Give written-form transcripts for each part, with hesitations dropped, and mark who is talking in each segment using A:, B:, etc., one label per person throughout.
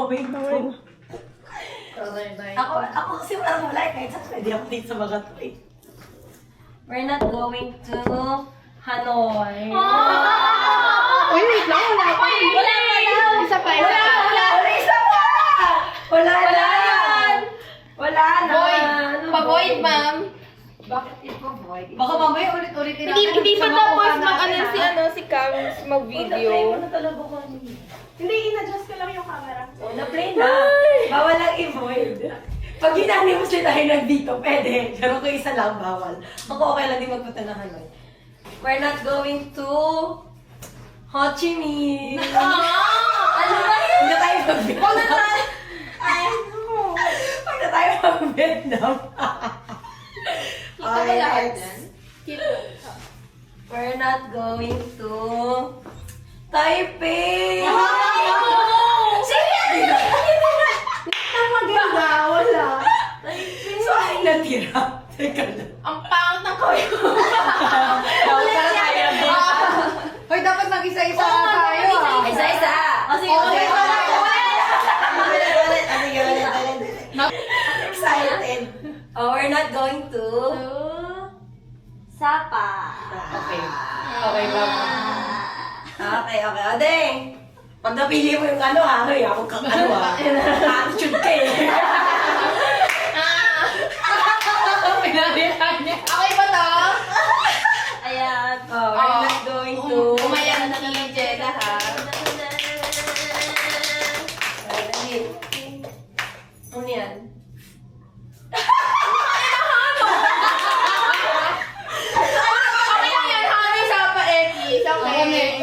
A: going to... Ako kasi parang wala kahit saan pwede ako dito sa mga to eh. We're not going to Hanoi.
B: Uy, wait lang. Wala pa. Isa pa.
A: Wala na. Wala na.
B: Pa-void, ma'am.
A: Bakit ito void?
C: Baka mamaya ulit-ulitin
B: Hindi pa tapos si Kams mag-video.
A: Na-play mo na talaga ko.
B: Hindi, in-adjust ko lang yung camera.
A: Na-play na. Bawal lang i-void. Pag hinanimos din tayo nandito, pwede. Pero kung isa lang, bawal. Ako okay lang din magpunta na Hanoi. We're not going to Ho Chi Minh. Ano ba yun? Huwag na tayo mag-Vietnam. Huwag na tayo mag-Vietnam. Okay, next. We're not going to Taipei.
B: Maganda, wala.
A: So, ay natira. Teka lang.
B: Ang pangit ng kayo.
C: Hoy, dapat mag-isa-isa tayo.
A: Isa-isa.
C: Sige,
A: Okay.
C: ulit.
A: Excited. Oh, we're not going to...
B: Sapa.
A: Okay. Okay, mama. Okay. O, deng. Pag napili mo yung ano, ha? Hoy, ako kang ano, ha? Attitude ka eh.
C: Pinalihan niya.
B: Okay ba to?
A: Ayan. Oh, we're not going to...
B: Umayan si Jenna, ha?
A: Ano yan?
B: Okay lang yan, Hani, Sapa, Eki. Okay.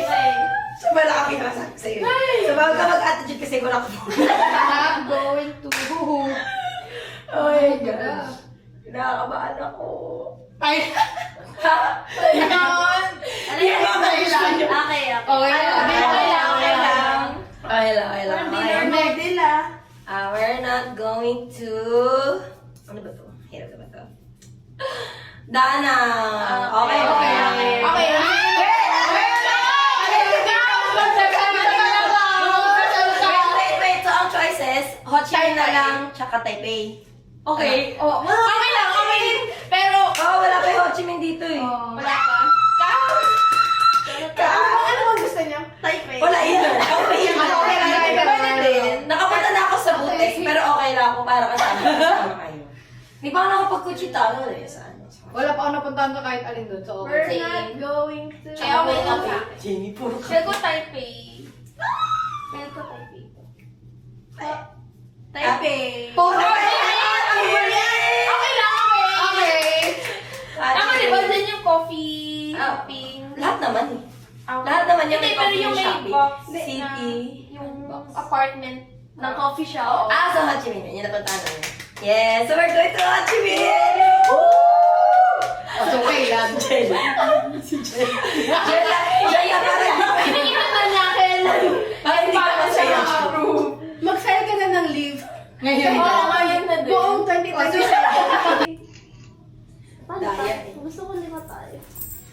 A: So, wala kami nasabi sa'yo. So, bago ka mag-attitude kasi wala ko.
B: Not going to.
A: Oh my gosh. Nakakabahan ako.
C: Ay!
B: Ganon.
A: Hindi ba kailangan?
B: Okay.
C: Okay lang.
A: Okay lang.
B: Medila.
A: We're not going to... Ano ba to? Hirap na ba to? Dana! Okay. Wait. So, ang choices, Ho Chi Minh na lang, tsaka Taipei.
C: Okay.
B: Okay lang. Pero,
A: Wala pa yung Ho Chi Minh dito eh.
B: wala pa. Ano bang gusto niya? Taipei.
A: Wala yun. Okay yun. Pwede din. Nakapunta na ako sa Butex, pero okay lang ako para kasama kayo. Di ba ako nakapag-kuchitano eh sa ano?
C: Wala pa ako napuntahan ka kahit alin doon. So,
B: We're
C: okay.
B: not going to.
A: Kaya okay lang sa akin. Jenny, puro ka.
B: Feel ko Taipei. Taipei.
A: Puro ka.
B: Okay lang,
C: Okay.
B: Ako, di ba din yung coffee, shopping?
A: Lahat naman eh. Lahat naman yung
B: Hindi,
A: may
B: pero
A: coffee
B: yung may
A: shopping.
B: box
A: City.
B: yung apartment ng coffee shop.
A: Sa Ho Chi Minh. Yun napuntahan namin. Yes, so we're going to Ho Chi Minh! Woo!
C: So, okay lang.
A: Jella, parang
B: Pinigil na niya akin.
A: parang hindi ka masaya.
B: Mag-file ka na ng leave.
C: Ngayon.
B: Oo, ngayon na din. Buong 2027.
A: Daya.
B: Gusto ko 5 tayo.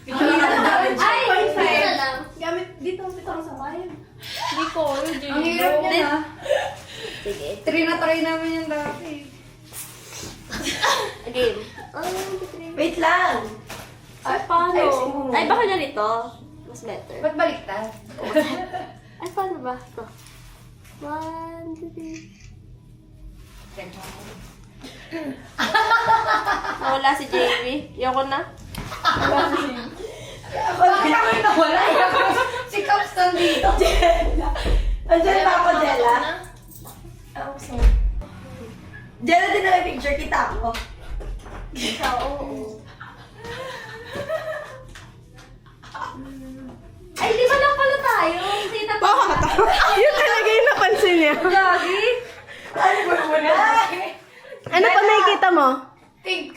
A: Ay,
B: Ay, na lang. Gamit dito ako sa bayan. Hindi ko,
C: Ang hirap niya na.
B: Sige.
C: Try namin yan dati.
B: Game.
A: Wait lang.
B: Ay, paano?
A: ayusin mo muna.
B: Ay, baka ganito. Mas better.
C: Ba't baliktad?
B: Ay, paano ba? Ito. 1, 2, 3. Nawala si JV. Yoko na.
A: Wala.
C: Si Caps nandito.
A: Jella. Andiyan pa ako, Jella. Jella, din na may picture kita ako.
B: Oo. Ay, 5 lang pala tayo. Hindi na
D: Yun talaga yung napansin niya.
A: Lagi. Ano ba muna?
D: Ano pa nakikita mo?
C: Think.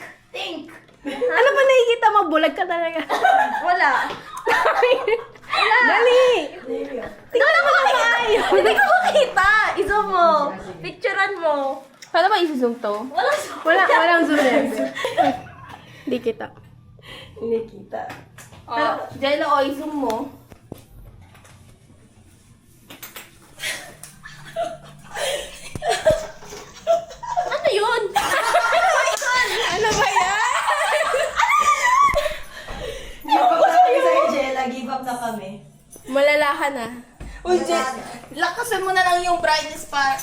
D: Ano pa nakikita mo? Bulag ka talaga.
B: Wala.
D: Dali! Tingnan mo na maayos.
B: Hindi ko makita. Iso mo. Picturean mo.
D: Paano ba isi-zoom to? Walang zoom lens. Hindi kita.
A: Hindi kita.
B: Jello, i-zoom mo. Lakasan mo na lang yung brightness pa.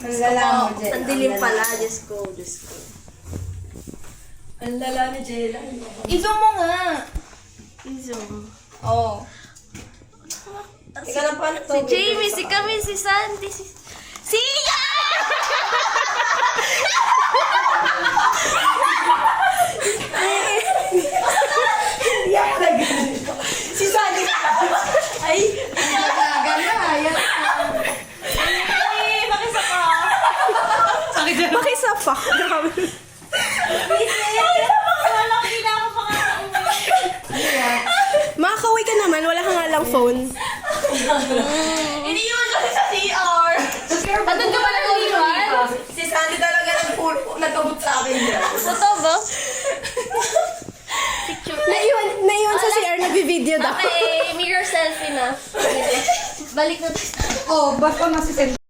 C: Ang lala mo, Jen.
B: Ang dilim pala. Diyos ko, Diyos ko.
A: Ang lala ni Jella.
B: I-zoom mo nga. I-zoom. Oh.
A: Teka lang, paano to?
B: Si Jamie, si Camille, si Sandy, si... Sia!
A: Hindi ako nag-ganito. Si Sandy ay,
C: Ganda, yan.
A: sakit na.
D: Makisa pa. Grabe. Makakaway ka naman, wala ka nga lang phone.
B: Iniwan kasi sa CR. Andun ka pala naliwan?
A: Si Sandy talaga nagkabot sa akin dyan.
B: Totoo ba? Picture.
D: Naiwan sa CR, nagbi-video daw.
B: Okay, mirror selfie na. Balik na tayo.
C: Oh, basta masisend